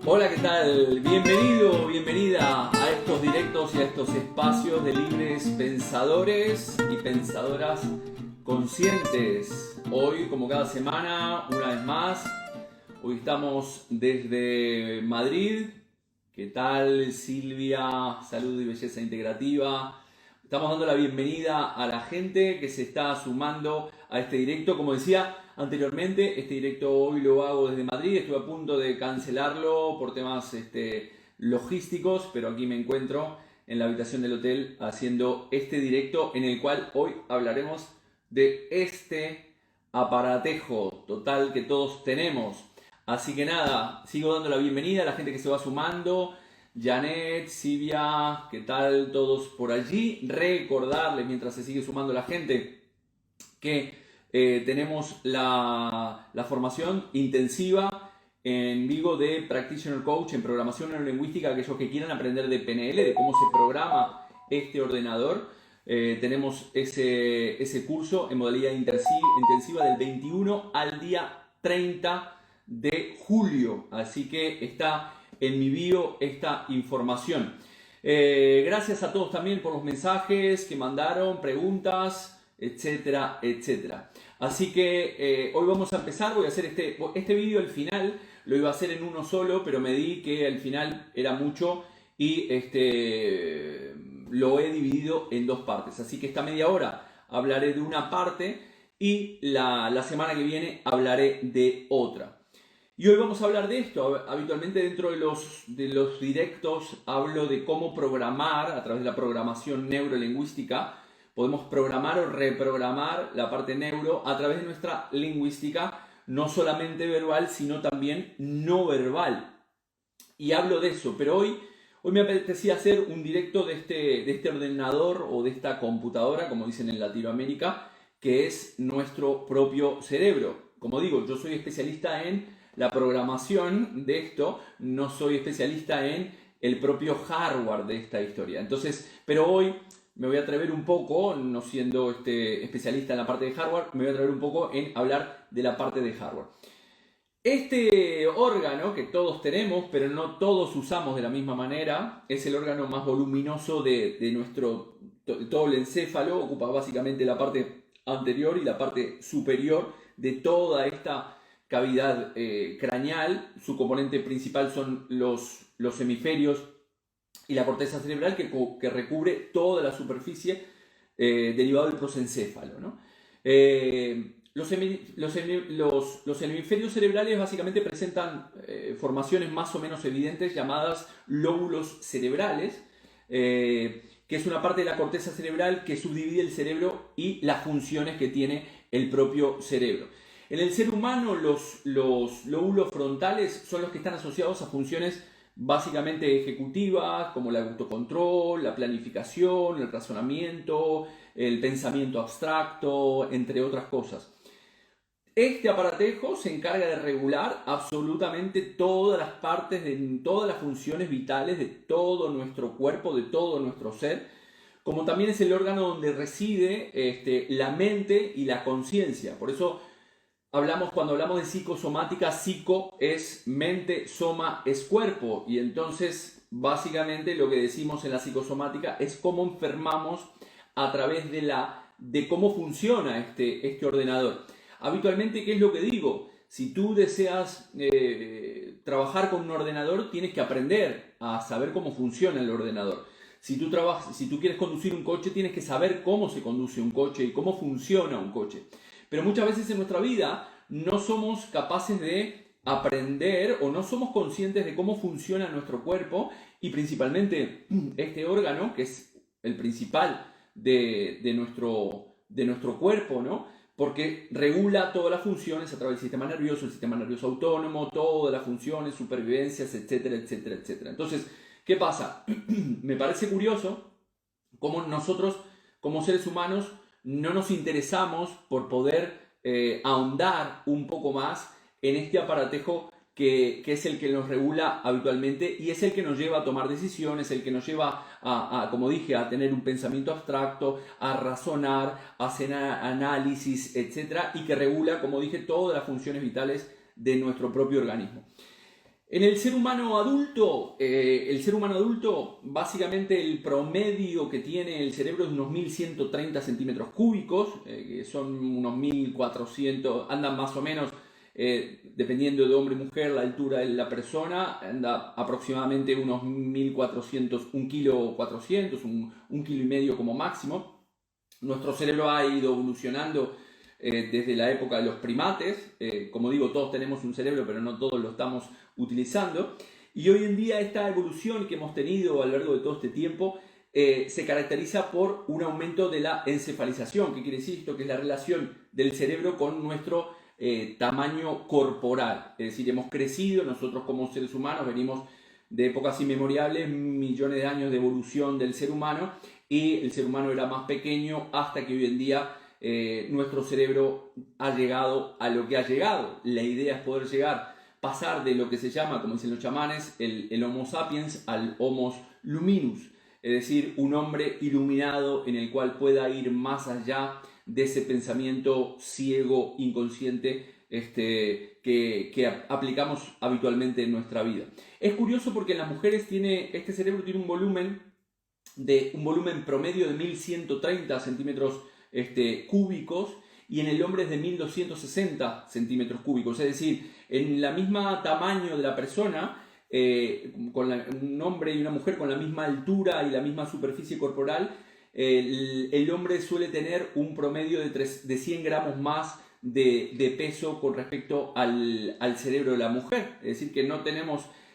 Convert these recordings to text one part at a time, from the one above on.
Hola, ¿qué tal? Bienvenido, bienvenida a estos directos y a estos espacios de libres pensadores y pensadoras conscientes. Hoy, como cada semana, una vez más, hoy estamos desde Madrid. ¿Qué tal, Silvia? Salud y belleza integrativa. Estamos dando la bienvenida a la gente que se está sumando a este directo. Como decía anteriormente, este directo hoy lo hago desde Madrid. Estuve a punto de cancelarlo por temas logísticos, pero aquí me encuentro en la habitación del hotel haciendo este directo en el cual hoy hablaremos de este aparatejo total que todos tenemos. Así que nada, sigo dando la bienvenida a la gente que se va sumando. Janet, Silvia, ¿qué tal todos por allí? Recordarles, mientras se sigue sumando la gente, que tenemos la formación intensiva en vivo de Practitioner Coach en programación neurolingüística, aquellos que quieran aprender de PNL, de cómo se programa este ordenador. Tenemos ese curso en modalidad intensiva del 21 al día 30 de julio. Así que está en mi bio esta información. Gracias a todos también por los mensajes que mandaron, preguntas, etcétera, etcétera. Así que hoy vamos a empezar. Voy a hacer este vídeo al final. Lo iba a hacer en uno solo, pero me di que al final era mucho y lo he dividido en dos partes. Así que esta media hora hablaré de una parte y la semana que viene hablaré de otra. Y hoy vamos a hablar de esto. Habitualmente dentro de los directos hablo de cómo programar a través de la programación neurolingüística. Podemos programar o reprogramar la parte neuro a través de nuestra lingüística, no solamente verbal, sino también no verbal. Y hablo de eso, pero hoy me apetecía hacer un directo de este ordenador o de esta computadora, como dicen en Latinoamérica, que es nuestro propio cerebro. Como digo, yo soy especialista en la programación de esto, no soy especialista en el propio hardware de esta historia. Entonces, pero hoy me voy a atrever un poco, no siendo especialista en la parte de hardware, me voy a atrever un poco en hablar de la parte de hardware. Este órgano que todos tenemos, pero no todos usamos de la misma manera, es el órgano más voluminoso de todo el encéfalo. Ocupa básicamente la parte anterior y la parte superior de toda esta cavidad craneal. Su componente principal son los hemisferios y la corteza cerebral que recubre toda la superficie derivado del prosencéfalo, ¿no? Los hemisferios cerebrales básicamente presentan formaciones más o menos evidentes llamadas lóbulos cerebrales, que es una parte de la corteza cerebral que subdivide el cerebro y las funciones que tiene el propio cerebro. En el ser humano los lóbulos frontales son los que están asociados a funciones básicamente ejecutivas, como el autocontrol, la planificación, el razonamiento, el pensamiento abstracto, entre otras cosas. Este aparatejo se encarga de regular absolutamente todas las partes, todas las funciones vitales de todo nuestro cuerpo, de todo nuestro ser, como también es el órgano donde reside la mente y la conciencia. Por eso cuando hablamos de psicosomática, psico es mente, soma es cuerpo, y entonces básicamente lo que decimos en la psicosomática es cómo enfermamos a través de cómo funciona este ordenador. Habitualmente, ¿qué es lo que digo? Si tú deseas trabajar con un ordenador, tienes que aprender a saber cómo funciona el ordenador. Si tú quieres conducir un coche, tienes que saber cómo se conduce un coche y cómo funciona un coche. Pero muchas veces en nuestra vida no somos capaces de aprender o no somos conscientes de cómo funciona nuestro cuerpo y principalmente este órgano, que es el principal de nuestro cuerpo, ¿no? Porque regula todas las funciones a través del sistema nervioso, el sistema nervioso autónomo, todas las funciones, supervivencias, etcétera, etcétera, etcétera. Entonces, ¿qué pasa? Me parece curioso cómo nosotros, como seres humanos, no nos interesamos por poder ahondar un poco más en este aparatejo que es el que nos regula habitualmente y es el que nos lleva a tomar decisiones, el que nos lleva como dije, a tener un pensamiento abstracto, a razonar, a hacer análisis, etc. Y que regula, como dije, todas las funciones vitales de nuestro propio organismo. En el ser humano adulto, básicamente el promedio que tiene el cerebro es unos 1130 centímetros cúbicos, que son unos 1400, andan más o menos, dependiendo de hombre y mujer, la altura de la persona, anda aproximadamente unos 1400, 1,4 kg, un kilo y medio como máximo. Nuestro cerebro ha ido evolucionando desde la época de los primates. Como digo, todos tenemos un cerebro, pero no todos lo estamos utilizando. Y hoy en día esta evolución que hemos tenido a lo largo de todo este tiempo se caracteriza por un aumento de la encefalización. ¿Qué quiere decir esto? Que es la relación del cerebro con nuestro tamaño corporal. Es decir, hemos crecido, nosotros como seres humanos venimos de épocas inmemorables, millones de años de evolución del ser humano, y el ser humano era más pequeño hasta que hoy en día nuestro cerebro ha llegado a lo que ha llegado. La idea es poder pasar de lo que se llama, como dicen los chamanes, el Homo sapiens al Homo luminus, es decir, un hombre iluminado en el cual pueda ir más allá de ese pensamiento ciego, inconsciente, que aplicamos habitualmente en nuestra vida. Es curioso porque en las mujeres este cerebro tiene un volumen promedio de 1130 centímetros cúbicos, y en el hombre es de 1260 centímetros cúbicos, es decir, en la misma tamaño de la persona, un hombre y una mujer con la misma altura y la misma superficie corporal, el hombre suele tener un promedio de 100 gramos más de peso con respecto al cerebro de la mujer. Es decir, que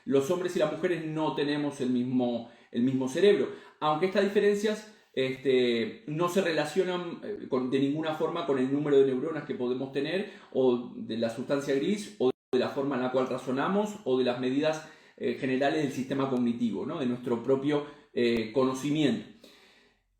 los hombres y las mujeres no tenemos el mismo cerebro, aunque estas diferencias no se relacionan de ninguna forma con el número de neuronas que podemos tener, o de la sustancia gris, o de la forma en la cual razonamos, o de las medidas generales del sistema cognitivo, ¿no? De nuestro propio conocimiento.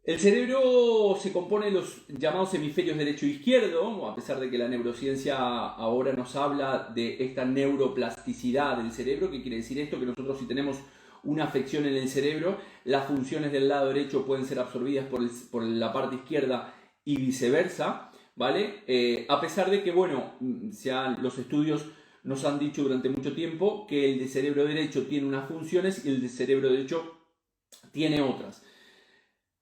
El cerebro se compone de los llamados hemisferios derecho e izquierdo, a pesar de que la neurociencia ahora nos habla de esta neuroplasticidad del cerebro. ¿Qué quiere decir esto? Que nosotros, si tenemos una afección en el cerebro, las funciones del lado derecho pueden ser absorbidas por la parte izquierda y viceversa, ¿vale? A pesar de que, bueno, los estudios nos han dicho durante mucho tiempo que el de cerebro derecho tiene unas funciones y el de cerebro derecho tiene otras.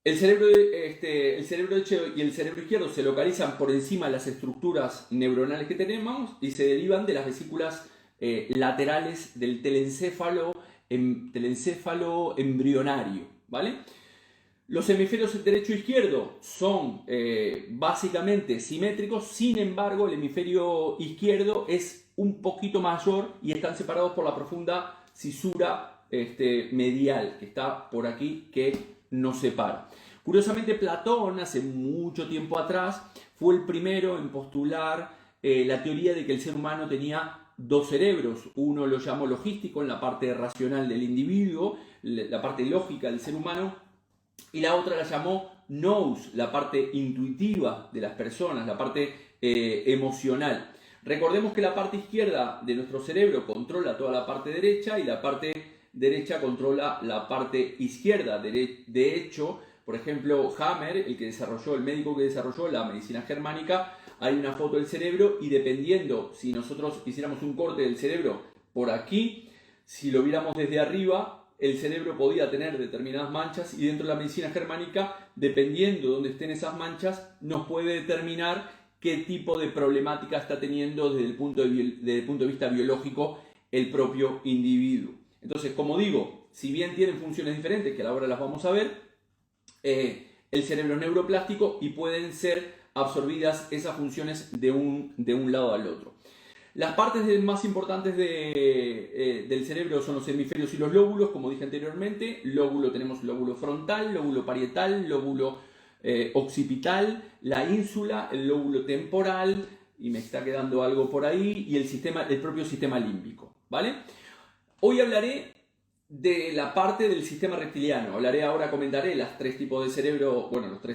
El cerebro derecho y el cerebro izquierdo se localizan por encima de las estructuras neuronales que tenemos y se derivan de las vesículas laterales del telencéfalo embrionario, ¿vale? Los hemisferios derecho e izquierdo son básicamente simétricos, sin embargo el hemisferio izquierdo es un poquito mayor y están separados por la profunda cisura medial que está por aquí, que nos separa. Curiosamente, Platón, hace mucho tiempo atrás, fue el primero en postular la teoría de que el ser humano tenía dos cerebros. Uno lo llamó logístico, en la parte racional del individuo, la parte lógica del ser humano, y la otra la llamó nous, la parte intuitiva de las personas, la parte emocional. Recordemos que la parte izquierda de nuestro cerebro controla toda la parte derecha y la parte derecha controla la parte izquierda. De hecho, por ejemplo, Hammer, el médico que desarrolló la medicina germánica, hay una foto del cerebro, y dependiendo si nosotros hiciéramos un corte del cerebro por aquí, si lo viéramos desde arriba, el cerebro podía tener determinadas manchas, y dentro de la medicina germánica, dependiendo de dónde estén esas manchas, nos puede determinar qué tipo de problemática está teniendo desde el punto de vista biológico el propio individuo. Entonces, como digo, si bien tienen funciones diferentes, que ahora las vamos a ver, el cerebro es neuroplástico y pueden ser absorbidas esas funciones de un lado al otro. Las partes más importantes del cerebro son los hemisferios y los lóbulos, como dije anteriormente. Tenemos lóbulo frontal, lóbulo parietal, lóbulo occipital, la ínsula, el lóbulo temporal, y me está quedando algo por ahí, y el propio sistema límbico, ¿vale? Hoy hablaré de la parte del sistema reptiliano. Comentaré los tres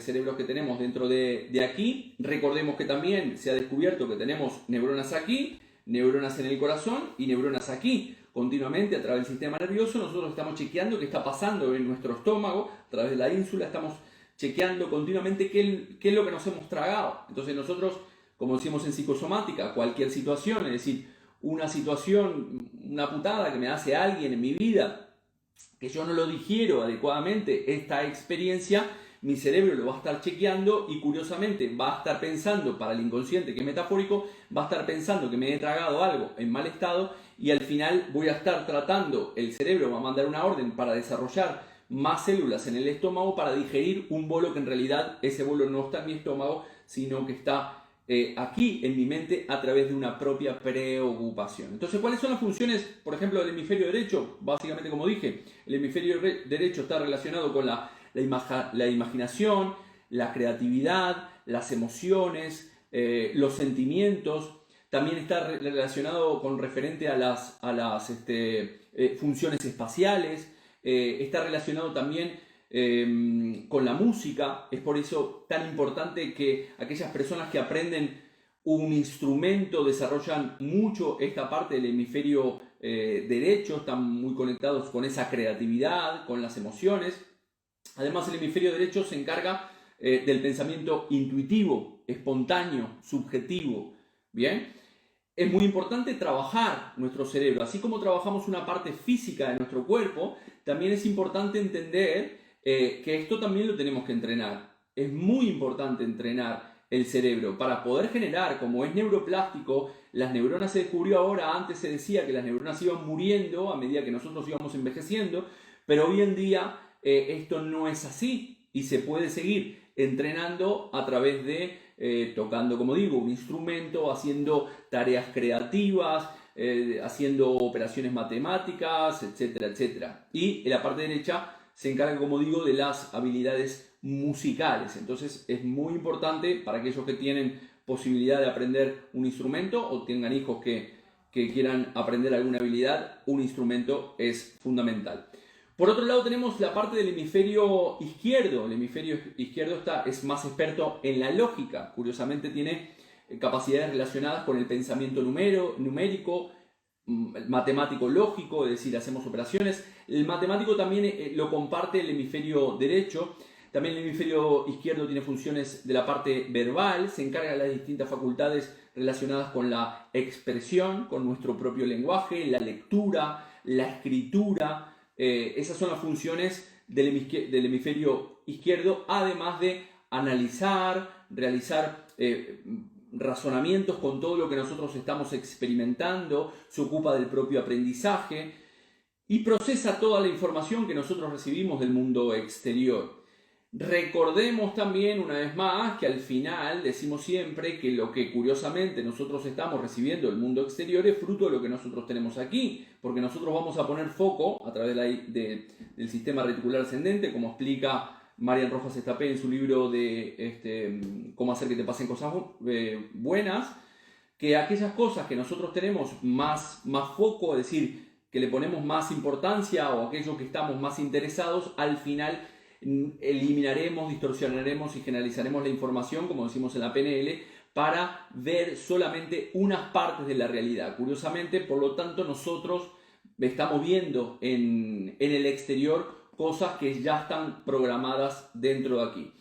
cerebros que tenemos dentro de aquí. Recordemos que también se ha descubierto que tenemos neuronas aquí, neuronas en el corazón y neuronas aquí. Continuamente, a través del sistema nervioso, nosotros estamos chequeando qué está pasando en nuestro estómago. A través de la ínsula estamos chequeando continuamente qué es lo que nos hemos tragado. Entonces nosotros, como decimos en psicosomática, cualquier situación, es decir, una situación, una putada que me hace alguien en mi vida, que yo no lo digiero adecuadamente, esta experiencia, mi cerebro lo va a estar chequeando y curiosamente va a estar pensando, para el inconsciente que es metafórico, va a estar pensando que me he tragado algo en mal estado y al final voy a estar tratando, el cerebro va a mandar una orden para desarrollar más células en el estómago para digerir un bolo que en realidad ese bolo no está en mi estómago, sino que está aquí en mi mente a través de una propia preocupación. Entonces, ¿cuáles son las funciones, por ejemplo, del hemisferio derecho? Básicamente, como dije, el hemisferio derecho está relacionado con la imaginación, la creatividad, las emociones, los sentimientos. También está relacionado con referente a las funciones espaciales. Está relacionado también con la música. Es por eso tan importante que aquellas personas que aprenden un instrumento desarrollan mucho esta parte del hemisferio derecho, están muy conectados con esa creatividad, con las emociones. Además, el hemisferio derecho se encarga del pensamiento intuitivo, espontáneo, subjetivo. Bien, es muy importante trabajar nuestro cerebro, así como trabajamos una parte física de nuestro cuerpo. También es importante entender que esto también lo tenemos que entrenar. Es muy importante entrenar el cerebro para poder generar, como es neuroplástico, las neuronas se descubrió ahora, antes se decía que las neuronas iban muriendo a medida que nosotros íbamos envejeciendo, pero hoy en día esto no es así y se puede seguir entrenando a través de tocando, como digo, un instrumento, haciendo tareas creativas, haciendo operaciones matemáticas, etcétera, etcétera. Y en la parte derecha se encarga, como digo, de las habilidades musicales. Entonces es muy importante para aquellos que tienen posibilidad de aprender un instrumento o tengan hijos que quieran aprender alguna habilidad, un instrumento es fundamental. Por otro lado tenemos la parte del hemisferio izquierdo. El hemisferio izquierdo es más experto en la lógica. Curiosamente tiene capacidades relacionadas con el pensamiento numérico, matemático lógico, es decir, hacemos operaciones. El matemático también lo comparte el hemisferio derecho. También el hemisferio izquierdo tiene funciones de la parte verbal, se encarga de las distintas facultades relacionadas con la expresión, con nuestro propio lenguaje, la lectura, la escritura. Esas son las funciones del hemisferio izquierdo, además de analizar, realizar razonamientos con todo lo que nosotros estamos experimentando, se ocupa del propio aprendizaje y procesa toda la información que nosotros recibimos del mundo exterior. Recordemos también una vez más que al final decimos siempre que lo que curiosamente nosotros estamos recibiendo del mundo exterior es fruto de lo que nosotros tenemos aquí, porque nosotros vamos a poner foco a través del sistema reticular ascendente, como explica Marian Rojas Estapé en su libro de cómo hacer que te pasen cosas buenas, que aquellas cosas que nosotros tenemos más foco, es decir, que le ponemos más importancia o aquello que estamos más interesados, al final eliminaremos, distorsionaremos y generalizaremos la información, como decimos en la PNL, para ver solamente unas partes de la realidad. Curiosamente, por lo tanto, nosotros estamos viendo en el exterior cosas que ya están programadas dentro de aquí.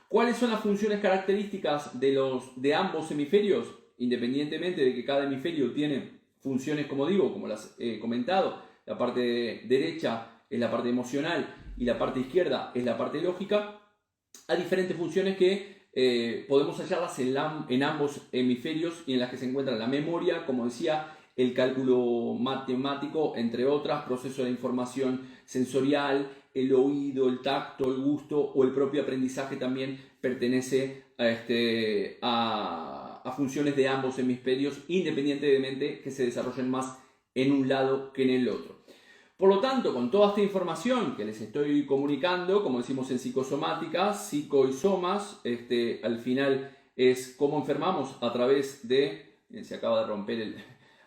¿Cuáles son las funciones características de ambos hemisferios? Independientemente de que cada hemisferio tiene funciones, como digo, como las he comentado, la parte derecha es la parte emocional y la parte izquierda es la parte lógica, hay diferentes funciones que podemos hallarlas en ambos hemisferios y en las que se encuentra la memoria, como decía, el cálculo matemático, entre otras, proceso de información sensorial, el oído, el tacto, el gusto o el propio aprendizaje también pertenece a funciones de ambos hemisferios, independientemente que se desarrollen más en un lado que en el otro. Por lo tanto, con toda esta información que les estoy comunicando, como decimos en psicosomática, psico y somas, al final es cómo enfermamos a través de... Se acaba de romper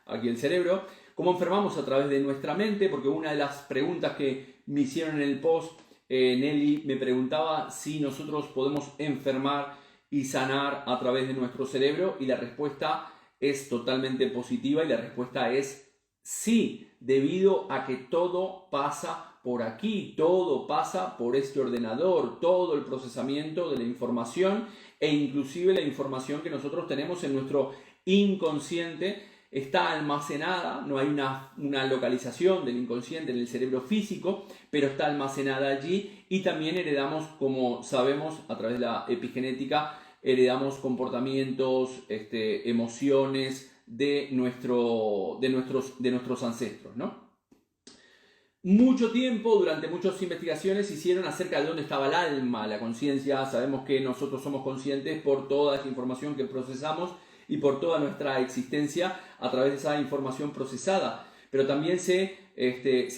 aquí el cerebro. Cómo enfermamos a través de nuestra mente, porque una de las preguntas que me hicieron en el post, Nelly me preguntaba si nosotros podemos enfermar y sanar a través de nuestro cerebro, y la respuesta es totalmente positiva y la respuesta es sí, debido a que todo pasa por aquí, todo pasa por este ordenador, todo el procesamiento de la información e inclusive la información que nosotros tenemos en nuestro inconsciente está almacenada, no hay una localización del inconsciente en el cerebro físico, pero está almacenada allí, y también heredamos, como sabemos, a través de la epigenética, heredamos comportamientos, emociones de nuestros ancestros, ¿no? Mucho tiempo, durante muchas investigaciones, hicieron acerca de dónde estaba el alma, la conciencia. Sabemos que nosotros somos conscientes por toda esa información que procesamos y por toda nuestra existencia a través de esa información procesada. Pero también se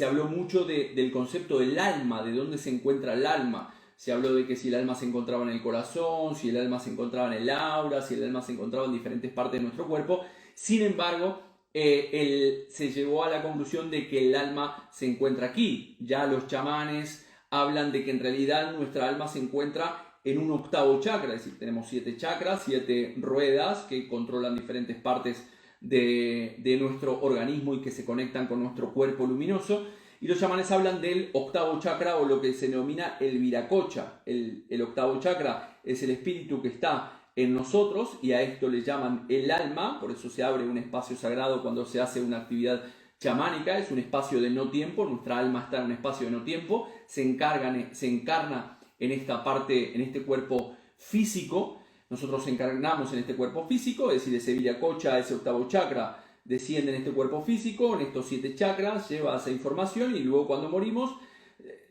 habló mucho del concepto del alma, de dónde se encuentra el alma. Se habló de que si el alma se encontraba en el corazón, si el alma se encontraba en el aura, si el alma se encontraba en diferentes partes de nuestro cuerpo. Sin embargo, se llegó a la conclusión de que el alma se encuentra aquí. Ya los chamanes hablan de que en realidad nuestra alma se encuentra en un octavo chakra, es decir, tenemos 7 chakras, 7 ruedas que controlan diferentes partes de nuestro organismo y que se conectan con nuestro cuerpo luminoso. Y los chamanes hablan del octavo chakra, o lo que se denomina el viracocha. El octavo chakra es el espíritu que está en nosotros, y a esto le llaman el alma. Por eso se abre un espacio sagrado cuando se hace una actividad chamánica. Es un espacio de no tiempo, nuestra alma está en un espacio de no tiempo, se encarna en esta parte, en este cuerpo físico. Nosotros encarnamos en este cuerpo físico, es decir, ese viracocha, ese octavo chakra, desciende en este cuerpo físico, en estos 7 chakras, lleva esa información, y luego cuando morimos,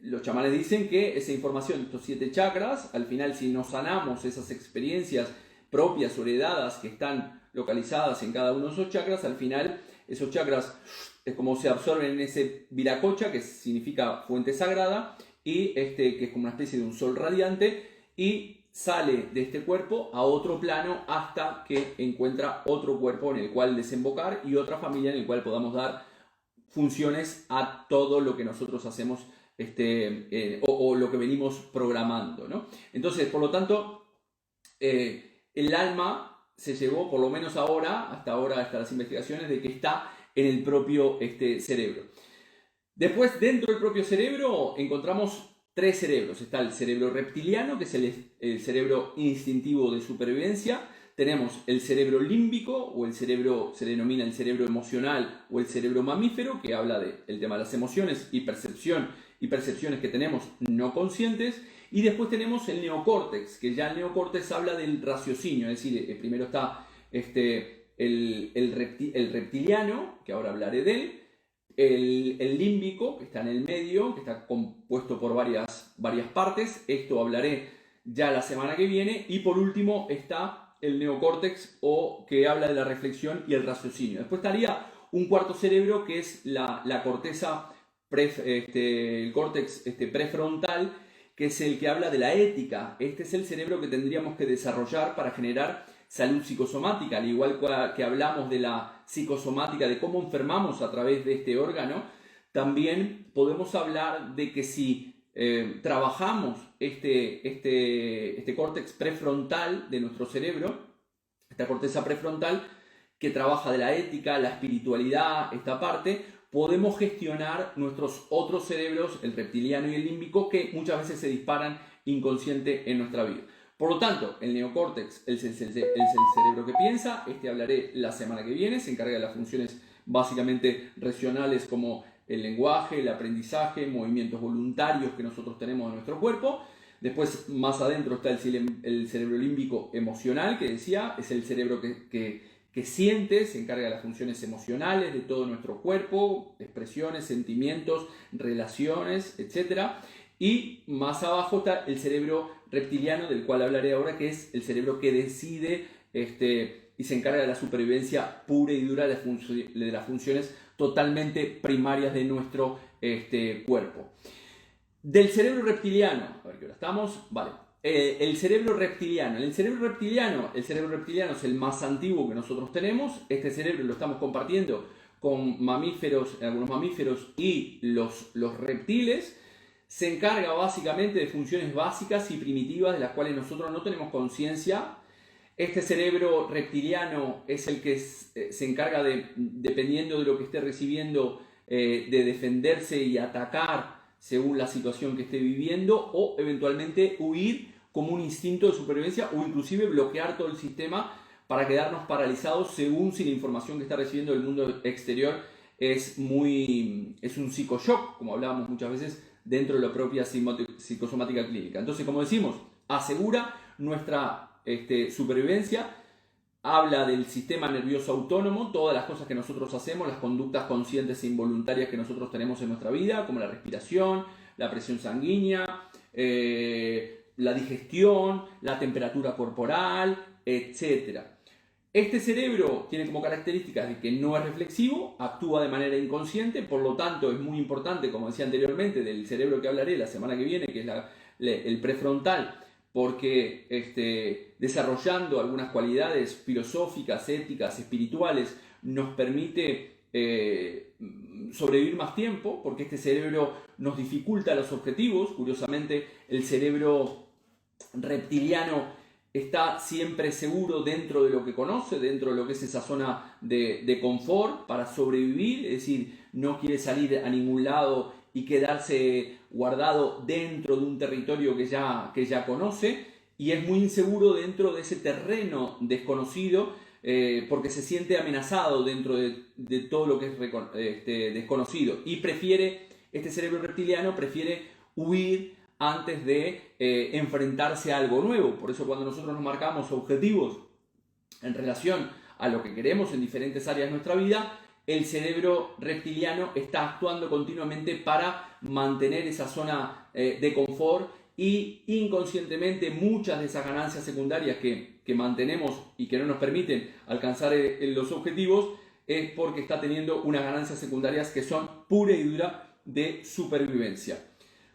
los chamanes dicen que esa información, estos 7 chakras, al final, si no sanamos esas experiencias propias o heredadas que están localizadas en cada uno de esos chakras, al final esos chakras es como se absorben en ese viracocha, que significa fuente sagrada, y que es como una especie de un sol radiante, y sale de este cuerpo a otro plano hasta que encuentra otro cuerpo en el cual desembocar, y otra familia en el cual podamos dar funciones a todo lo que nosotros hacemos, o lo que venimos programando, ¿no? Entonces, por lo tanto, el alma se llevó, por lo menos hasta las investigaciones, de que está en el propio cerebro. Después, dentro del propio cerebro, encontramos 3 cerebros. Está el cerebro reptiliano, que es el cerebro instintivo de supervivencia. Tenemos el cerebro límbico, o se denomina el cerebro emocional, o el cerebro mamífero, que habla del tema de las emociones y percepciones que tenemos no conscientes. Y después tenemos el neocórtex, que ya el neocórtex habla del raciocinio, es decir, primero está el reptiliano, que ahora hablaré de él, el límbico, que está en el medio, que está compuesto por varias partes, esto hablaré ya la semana que viene, y por último está el neocórtex, o que habla de la reflexión y el raciocinio. Después estaría un cuarto cerebro, que es la corteza, el córtex prefrontal, que es el que habla de la ética. Este es el cerebro que tendríamos que desarrollar para generar salud psicosomática, al igual que hablamos de la psicosomática, de cómo enfermamos a través de este órgano. También podemos hablar de que si trabajamos este córtex prefrontal de nuestro cerebro, esta corteza prefrontal que trabaja de la ética, la espiritualidad, esta parte, podemos gestionar nuestros otros cerebros, el reptiliano y el límbico, que muchas veces se disparan inconsciente en nuestra vida. Por lo tanto, el neocórtex es el cerebro que piensa. Hablaré la semana que viene. Se encarga de las funciones básicamente racionales, como el lenguaje, el aprendizaje, movimientos voluntarios que nosotros tenemos en nuestro cuerpo. Después, más adentro, está el cerebro límbico emocional, que decía, es el cerebro que siente, se encarga de las funciones emocionales de todo nuestro cuerpo, expresiones, sentimientos, relaciones, etc. Y más abajo está el cerebro reptiliano, del cual hablaré ahora, que es el cerebro que decide y se encarga de la supervivencia pura y dura de las funciones totalmente primarias de nuestro cuerpo. Del cerebro reptiliano, a ver qué hora estamos, vale. El cerebro reptiliano es el más antiguo que nosotros tenemos. Este cerebro lo estamos compartiendo con mamíferos, algunos mamíferos y los reptiles. Se encarga básicamente de funciones básicas y primitivas de las cuales nosotros no tenemos conciencia. Este cerebro reptiliano es el que se encarga dependiendo de lo que esté recibiendo, de defenderse y atacar según la situación que esté viviendo, o eventualmente huir como un instinto de supervivencia, o inclusive bloquear todo el sistema para quedarnos paralizados según si la información que está recibiendo del mundo exterior es un psicoshock, como hablábamos muchas veces, dentro de la propia psicosomática clínica. Entonces, como decimos, asegura nuestra supervivencia, habla del sistema nervioso autónomo, todas las cosas que nosotros hacemos, las conductas conscientes e involuntarias que nosotros tenemos en nuestra vida, como la respiración, la presión sanguínea, la digestión, la temperatura corporal, etc. Este cerebro tiene como características de que no es reflexivo, actúa de manera inconsciente, por lo tanto es muy importante, como decía anteriormente, del cerebro que hablaré la semana que viene, que es el prefrontal, porque desarrollando algunas cualidades filosóficas, éticas, espirituales, nos permite sobrevivir más tiempo, porque este cerebro nos dificulta los objetivos. Curiosamente, el cerebro reptiliano está siempre seguro dentro de lo que conoce, dentro de lo que es esa zona de confort para sobrevivir, es decir, no quiere salir a ningún lado y quedarse guardado dentro de un territorio que ya conoce, y es muy inseguro dentro de ese terreno desconocido, porque se siente amenazado dentro de todo lo que es desconocido, y este cerebro reptiliano prefiere huir antes de enfrentarse a algo nuevo. Por eso cuando nosotros nos marcamos objetivos en relación a lo que queremos en diferentes áreas de nuestra vida, el cerebro reptiliano está actuando continuamente para mantener esa zona de confort, y inconscientemente muchas de esas ganancias secundarias que mantenemos y que no nos permiten alcanzar los objetivos es porque está teniendo unas ganancias secundarias que son pura y dura de supervivencia.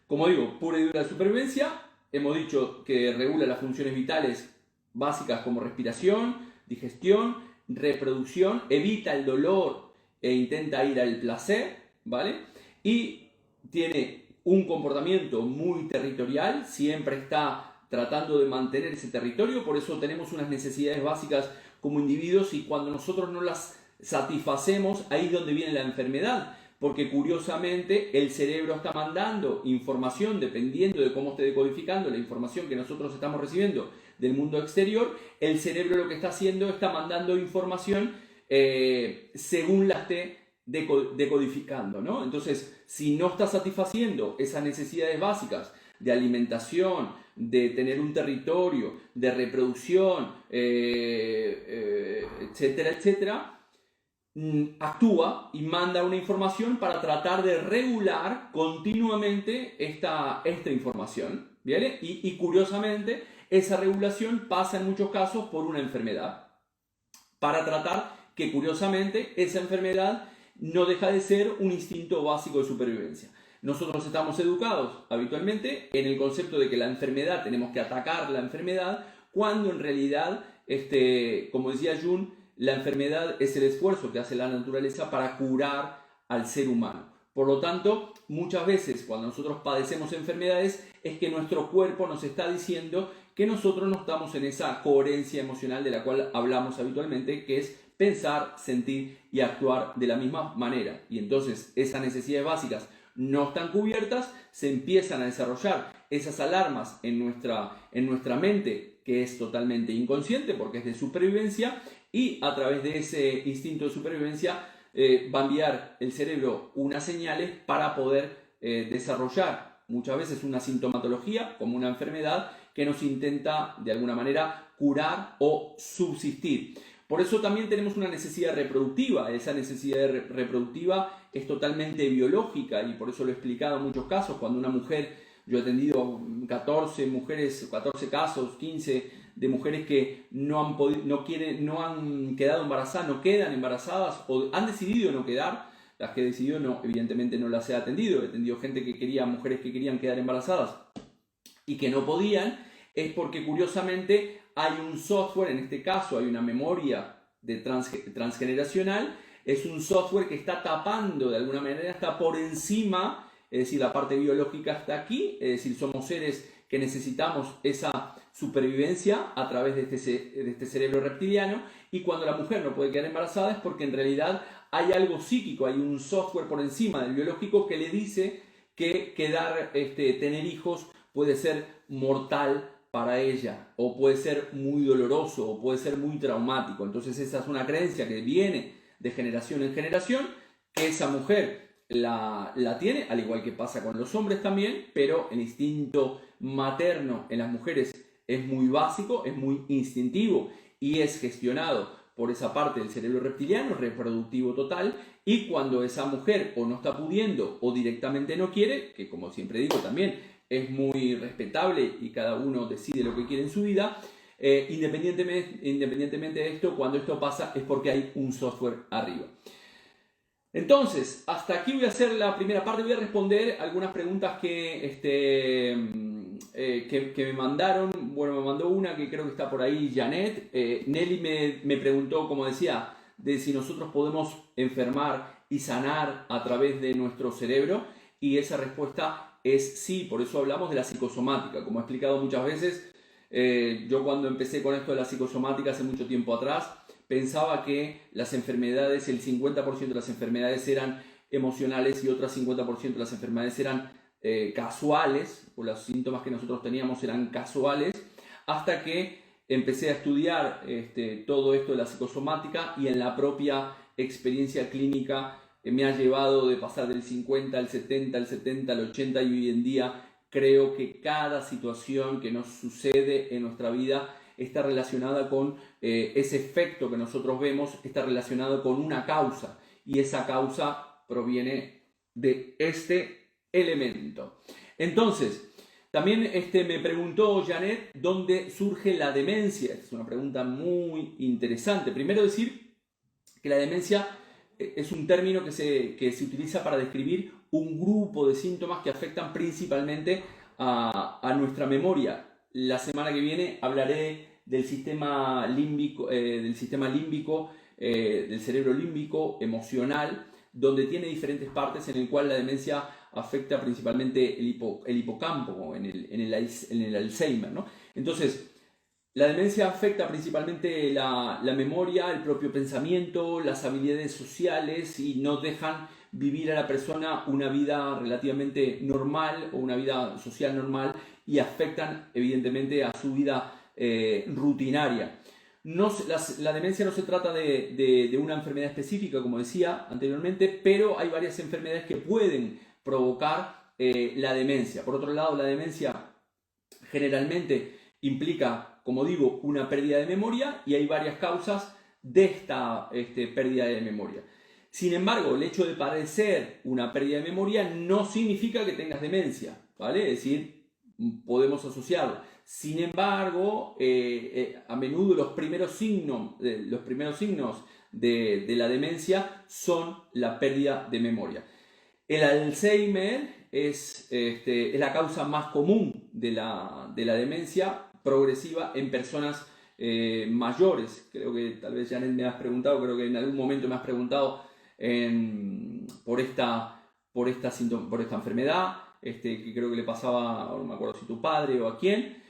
Como digo, pura y dura de supervivencia, hemos dicho que regula las funciones vitales básicas como respiración, digestión, reproducción, evita el dolor e intenta ir al placer, ¿vale? Y tiene un comportamiento muy territorial, siempre está tratando de mantener ese territorio, por eso tenemos unas necesidades básicas como individuos, y cuando nosotros no las satisfacemos, ahí es donde viene la enfermedad, porque curiosamente el cerebro está mandando información, dependiendo de cómo esté decodificando la información que nosotros estamos recibiendo del mundo exterior, el cerebro lo que está haciendo está mandando información según la esté decodificando, ¿no? Entonces, si no está satisfaciendo esas necesidades básicas de alimentación, de tener un territorio, de reproducción, etcétera, etcétera, actúa y manda una información para tratar de regular continuamente esta información, ¿vale? Y curiosamente, esa regulación pasa en muchos casos por una enfermedad, para tratar que curiosamente esa enfermedad no deja de ser un instinto básico de supervivencia. Nosotros estamos educados habitualmente en el concepto de que la enfermedad, tenemos que atacar la enfermedad, cuando en realidad, como decía Jung, la enfermedad es el esfuerzo que hace la naturaleza para curar al ser humano. Por lo tanto, muchas veces cuando nosotros padecemos enfermedades es que nuestro cuerpo nos está diciendo que nosotros no estamos en esa coherencia emocional de la cual hablamos habitualmente, que es pensar, sentir y actuar de la misma manera. Y entonces esas necesidades básicas no están cubiertas, se empiezan a desarrollar esas alarmas en nuestra mente, que es totalmente inconsciente porque es de supervivencia, y a través de ese instinto de supervivencia va a enviar el cerebro unas señales para poder desarrollar muchas veces una sintomatología como una enfermedad que nos intenta de alguna manera curar o subsistir. Por eso también tenemos una necesidad reproductiva. Esa necesidad reproductiva es totalmente biológica, y por eso lo he explicado en muchos casos. Cuando una mujer, yo he atendido 14 casos, 15 de mujeres que no han quedado embarazadas, no quedan embarazadas o han decidido no quedar. Las que he decidido, no, evidentemente no las he atendido. He atendido mujeres que querían quedar embarazadas y que no podían. Es porque curiosamente hay un software, en este caso hay una memoria transgeneracional, es un software que está tapando de alguna manera, está por encima, es decir, la parte biológica está aquí, es decir, somos seres que necesitamos esa supervivencia a través de este cerebro reptiliano, y cuando la mujer no puede quedar embarazada es porque en realidad hay algo psíquico, hay un software por encima del biológico que le dice que tener hijos puede ser mortal para ella, o puede ser muy doloroso, o puede ser muy traumático. Entonces esa es una creencia que viene de generación en generación, que esa mujer la tiene, al igual que pasa con los hombres también, pero el instinto materno en las mujeres es muy básico, es muy instintivo y es gestionado por esa parte del cerebro reptiliano, reproductivo total, y cuando esa mujer o no está pudiendo o directamente no quiere, que como siempre digo también es muy respetable y cada uno decide lo que quiere en su vida, independientemente de esto, cuando esto pasa es porque hay un software arriba. Entonces, hasta aquí voy a hacer la primera parte, voy a responder algunas preguntas que me mandaron. Bueno, me mandó una que creo que está por ahí, Janet. Nelly me preguntó, como decía, de si nosotros podemos enfermar y sanar a través de nuestro cerebro, y esa respuesta es sí. Por eso hablamos de la psicosomática. Como he explicado muchas veces, yo cuando empecé con esto de la psicosomática hace mucho tiempo atrás, pensaba que las enfermedades, el 50% de las enfermedades eran emocionales y otro 50% de las enfermedades eran casuales, o los síntomas que nosotros teníamos eran casuales, hasta que empecé a estudiar todo esto de la psicosomática, y en la propia experiencia clínica me ha llevado de pasar del 50 al 70, al 70 al 80, y hoy en día creo que cada situación que nos sucede en nuestra vida está relacionada con ese efecto que nosotros vemos, está relacionado con una causa, y esa causa proviene de este elemento. Entonces, también me preguntó Janet dónde surge la demencia. Es una pregunta muy interesante. Primero decir que la demencia es un término que se utiliza para describir un grupo de síntomas que afectan principalmente a nuestra memoria. La semana que viene hablaré del sistema límbico, del cerebro límbico emocional, donde tiene diferentes partes, en el cual la demencia afecta principalmente el hipocampo en el Alzheimer, ¿no? Entonces, la demencia afecta principalmente la memoria, el propio pensamiento, las habilidades sociales, y no dejan vivir a la persona una vida relativamente normal o una vida social normal, y afectan evidentemente a su vida rutinaria. La demencia no se trata de una enfermedad específica, como decía anteriormente, pero hay varias enfermedades que pueden provocar la demencia. Por otro lado, la demencia generalmente implica, como digo, una pérdida de memoria, y hay varias causas de esta pérdida de memoria. Sin embargo, el hecho de padecer una pérdida de memoria no significa que tengas demencia, ¿vale? Es decir, podemos asociarlo. Sin embargo, a menudo los primeros signos de la demencia son la pérdida de memoria. El Alzheimer es la causa más común de la demencia progresiva en personas mayores. Creo que tal vez Janet me has preguntado, creo que en algún momento me has preguntado por esta enfermedad, que creo que le pasaba, no me acuerdo si tu padre o a quién.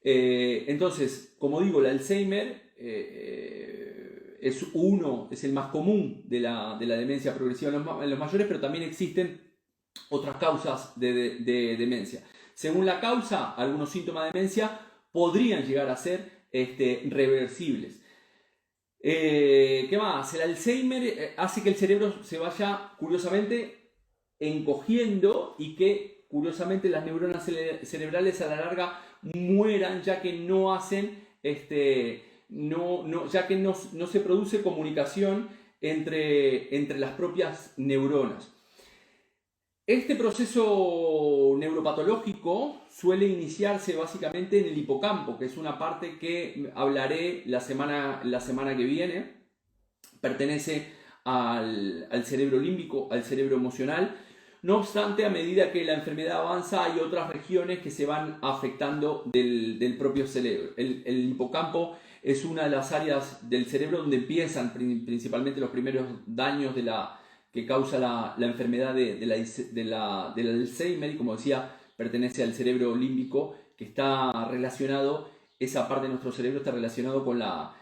Entonces, como digo, el Alzheimer es el más común de la demencia progresiva en los mayores, pero también existen otras causas de demencia. Según la causa, algunos síntomas de demencia podrían llegar a ser reversibles. ¿Qué más? El Alzheimer hace que el cerebro se vaya, curiosamente, encogiendo, y que curiosamente las neuronas cerebrales a la larga mueran, ya que no hacen ya que no se produce comunicación entre las propias neuronas. Este proceso neuropatológico suele iniciarse básicamente en el hipocampo, que es una parte que hablaré la semana que viene. Pertenece al cerebro límbico, al cerebro emocional. No obstante, a medida que la enfermedad avanza, hay otras regiones que se van afectando del propio cerebro. El hipocampo es una de las áreas del cerebro donde empiezan principalmente los primeros daños que causa la enfermedad del Alzheimer, y como decía, pertenece al cerebro límbico, que está relacionado, esa parte de nuestro cerebro está relacionado con la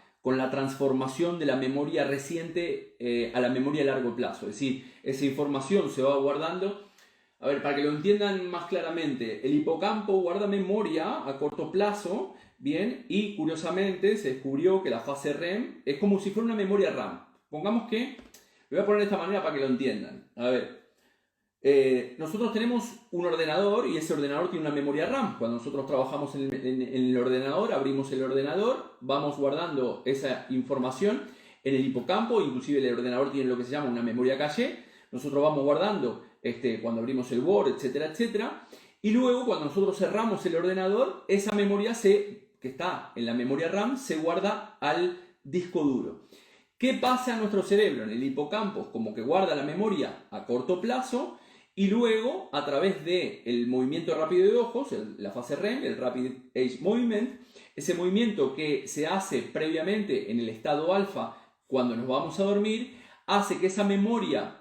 transformación de la memoria reciente a la memoria a largo plazo. Es decir, esa información se va guardando A ver, para que lo entiendan más claramente, el hipocampo guarda memoria a corto plazo, bien, y curiosamente se descubrió que la fase REM es como si fuera una memoria RAM. Pongamos que, lo voy a poner de esta manera para que lo entiendan. A ver, nosotros tenemos un ordenador y ese ordenador tiene una memoria RAM. Cuando nosotros trabajamos en el ordenador, abrimos el ordenador, vamos guardando esa información en el hipocampo, inclusive el ordenador tiene lo que se llama una memoria caché. Nosotros vamos guardando cuando abrimos el Word, etcétera, etcétera. Y luego cuando nosotros cerramos el ordenador, esa memoria que está en la memoria RAM se guarda al disco duro. ¿Qué pasa en nuestro cerebro? En el hipocampo, como que guarda la memoria a corto plazo y luego a través del movimiento rápido de ojos, la fase REM, el Rapid Eye Movement, ese movimiento que se hace previamente en el estado alfa cuando nos vamos a dormir, hace que esa memoria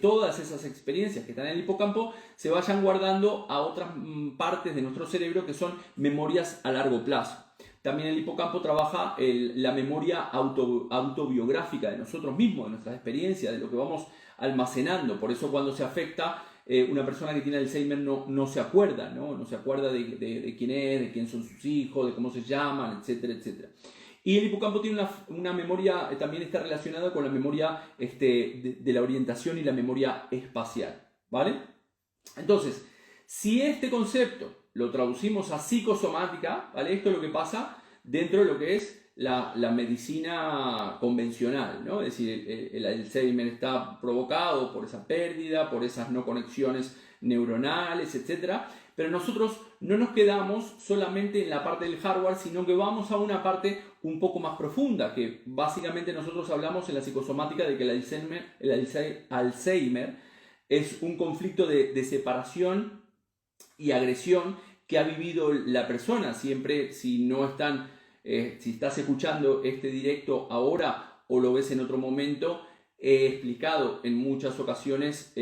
todas esas experiencias que están en el hipocampo se vayan guardando a otras partes de nuestro cerebro que son memorias a largo plazo. También el hipocampo trabaja la memoria autobiográfica de nosotros mismos, de nuestras experiencias, de lo que vamos almacenando. Por eso cuando se afecta, una persona que tiene Alzheimer no se acuerda, no se acuerda de quién es, de quién son sus hijos, de cómo se llaman, etcétera, etcétera. Y el hipocampo tiene una memoria, también está relacionada con la memoria de la orientación y la memoria espacial, ¿vale? Entonces, si este concepto lo traducimos a psicosomática, ¿vale? Esto es lo que pasa dentro de lo que es la medicina convencional, ¿no? Es decir, el Alzheimer está provocado por esa pérdida, por esas no conexiones neuronales, etc. Pero nosotros no nos quedamos solamente en la parte del hardware, sino que vamos a una parte un poco más profunda, que básicamente nosotros hablamos en la psicosomática de que el Alzheimer es un conflicto de separación y agresión que ha vivido la persona. Siempre, si estás escuchando este directo ahora o lo ves en otro momento, he explicado en muchas ocasiones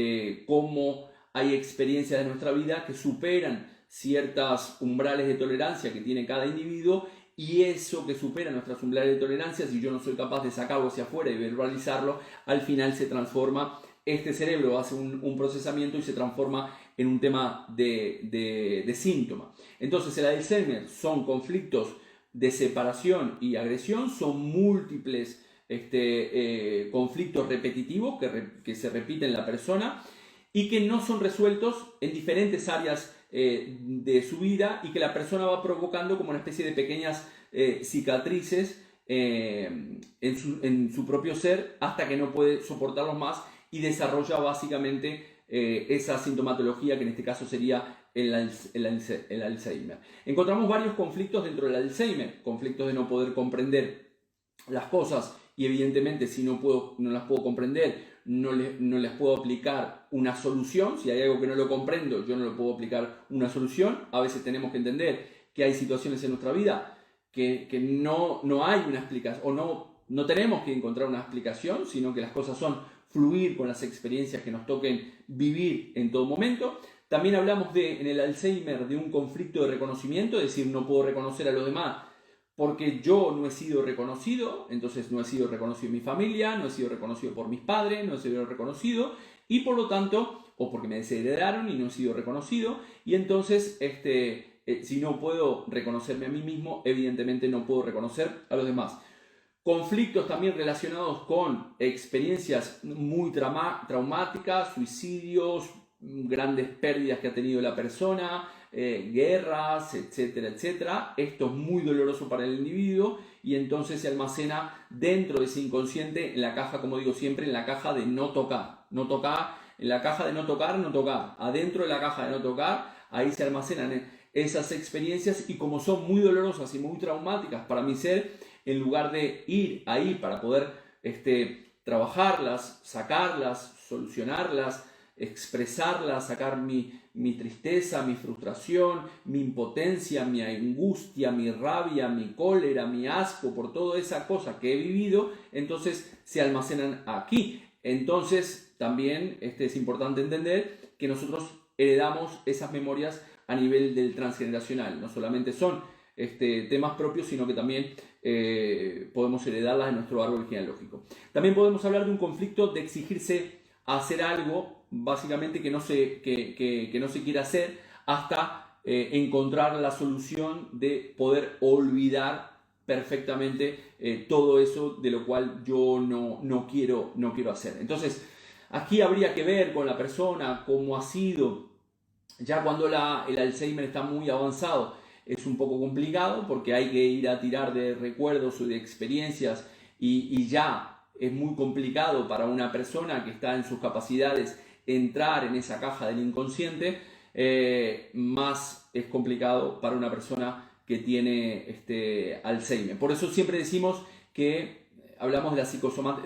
cómo hay experiencias de nuestra vida que superan ciertos umbrales de tolerancia que tiene cada individuo, y eso que supera nuestros umbrales de tolerancia, si yo no soy capaz de sacarlo hacia afuera y verbalizarlo, al final se transforma, este cerebro hace un procesamiento y se transforma en un tema de síntoma. Entonces el Alzheimer son conflictos de separación y agresión, son múltiples conflictos repetitivos que se repiten en la persona y que no son resueltos en diferentes áreas de su vida, y que la persona va provocando como una especie de pequeñas cicatrices en su propio ser, hasta que no puede soportarlos más y desarrolla básicamente esa sintomatología que en este caso sería el Alzheimer. Encontramos varios conflictos dentro del Alzheimer, conflictos de no poder comprender las cosas, y evidentemente si no las puedo comprender, no les puedo aplicar una solución. Si hay algo que no lo comprendo, yo no le puedo aplicar una solución. A veces tenemos que entender que hay situaciones en nuestra vida que no hay una explicación, o no tenemos que encontrar una explicación, sino que las cosas son fluir con las experiencias que nos toquen vivir en todo momento. También hablamos en el Alzheimer de un conflicto de reconocimiento, es decir, no puedo reconocer a los demás porque yo no he sido reconocido. Entonces no he sido reconocido en mi familia, no he sido reconocido por mis padres, no he sido reconocido, y por lo tanto, o porque me desheredaron y no he sido reconocido, y entonces si no puedo reconocerme a mí mismo, evidentemente no puedo reconocer a los demás. Conflictos también relacionados con experiencias muy traumáticas, suicidios, grandes pérdidas que ha tenido la persona, guerras, etcétera, etcétera. Esto es muy doloroso para el individuo, y entonces se almacena dentro de ese inconsciente, en la caja, como digo siempre, en la caja de no tocar. No tocar, en la caja de no tocar, no tocar. Adentro de la caja de no tocar, ahí se almacenan esas experiencias, y como son muy dolorosas y muy traumáticas para mi ser, en lugar de ir ahí para poder trabajarlas, sacarlas, solucionarlas, expresarlas, sacar mi tristeza, mi frustración, mi impotencia, mi angustia, mi rabia, mi cólera, mi asco por toda esa cosa que he vivido, entonces se almacenan aquí. Entonces también es importante entender que nosotros heredamos esas memorias a nivel del transgeneracional. No solamente son temas propios, sino que también podemos heredarlas en nuestro árbol genealógico. También podemos hablar de un conflicto de exigirse a hacer algo básicamente que no se quiere hacer hasta encontrar la solución de poder olvidar perfectamente todo eso de lo cual yo no quiero hacer. Entonces, aquí habría que ver con la persona cómo ha sido. Ya cuando el Alzheimer está muy avanzado es un poco complicado porque hay que ir a tirar de recuerdos o de experiencias y ya es muy complicado para una persona que está en sus capacidades entrar en esa caja del inconsciente, más es complicado para una persona que tiene Alzheimer. Por eso siempre decimos que hablamos de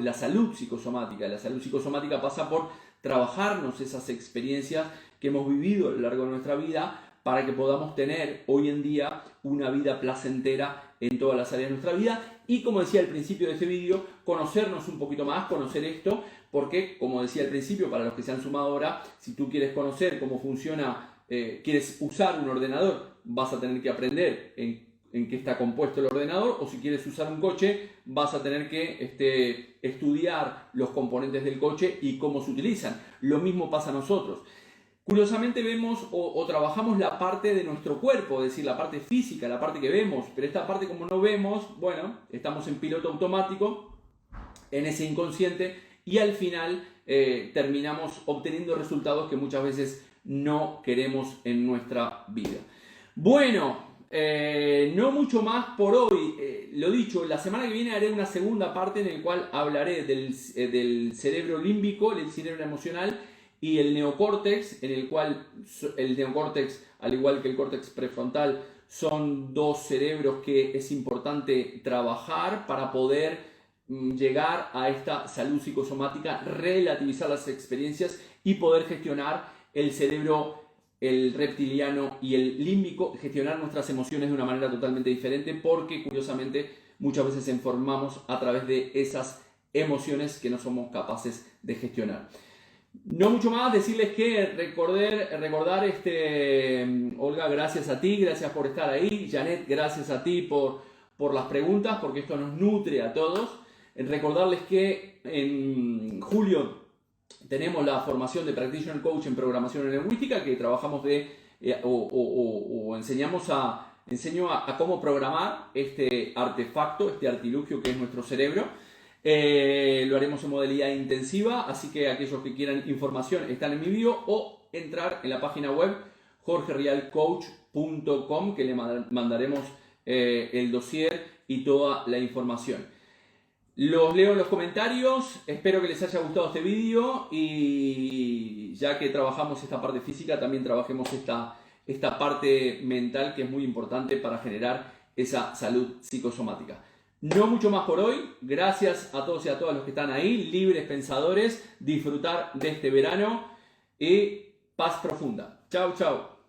la salud psicosomática. La salud psicosomática pasa por trabajarnos esas experiencias que hemos vivido a lo largo de nuestra vida para que podamos tener hoy en día una vida placentera en todas las áreas de nuestra vida y, como decía al principio de este vídeo, conocernos un poquito más, conocer esto, porque, como decía al principio, para los que se han sumado ahora, si tú quieres conocer cómo funciona, quieres usar un ordenador, vas a tener que aprender en qué está compuesto el ordenador, o si quieres usar un coche, vas a tener que estudiar los componentes del coche y cómo se utilizan. Lo mismo pasa a nosotros. Curiosamente vemos o trabajamos la parte de nuestro cuerpo, es decir, la parte física, la parte que vemos, pero esta parte como no vemos, bueno, estamos en piloto automático, en ese inconsciente, y al final terminamos obteniendo resultados que muchas veces no queremos en nuestra vida. Bueno, no mucho más por hoy. Lo dicho, la semana que viene haré una segunda parte en la cual hablaré del cerebro límbico, el cerebro emocional, y el neocórtex, en el cual el neocórtex, al igual que el córtex prefrontal, son dos cerebros que es importante trabajar para poder llegar a esta salud psicosomática, relativizar las experiencias y poder gestionar el cerebro, el reptiliano y el límbico, gestionar nuestras emociones de una manera totalmente diferente, porque curiosamente muchas veces informamos a través de esas emociones que no somos capaces de gestionar. No mucho más, decirles que recordar Olga, gracias a ti, gracias por estar ahí. Janet, gracias a ti por las preguntas, porque esto nos nutre a todos. Recordarles que en julio tenemos la formación de Practitioner Coach en Programación Neurolingüística, que trabajamos enseño a cómo programar este artefacto, este artilugio que es nuestro cerebro. Lo haremos en modalidad intensiva, así que aquellos que quieran información están en mi bio o entrar en la página web jorgerialcoach.com, que le mandaremos el dossier y toda la información. Los leo en los comentarios, espero que les haya gustado este vídeo y ya que trabajamos esta parte física, también trabajemos esta parte mental, que es muy importante para generar esa salud psicosomática. No mucho más por hoy, gracias a todos y a todas los que están ahí, libres pensadores, disfrutar de este verano y paz profunda. Chao, chao.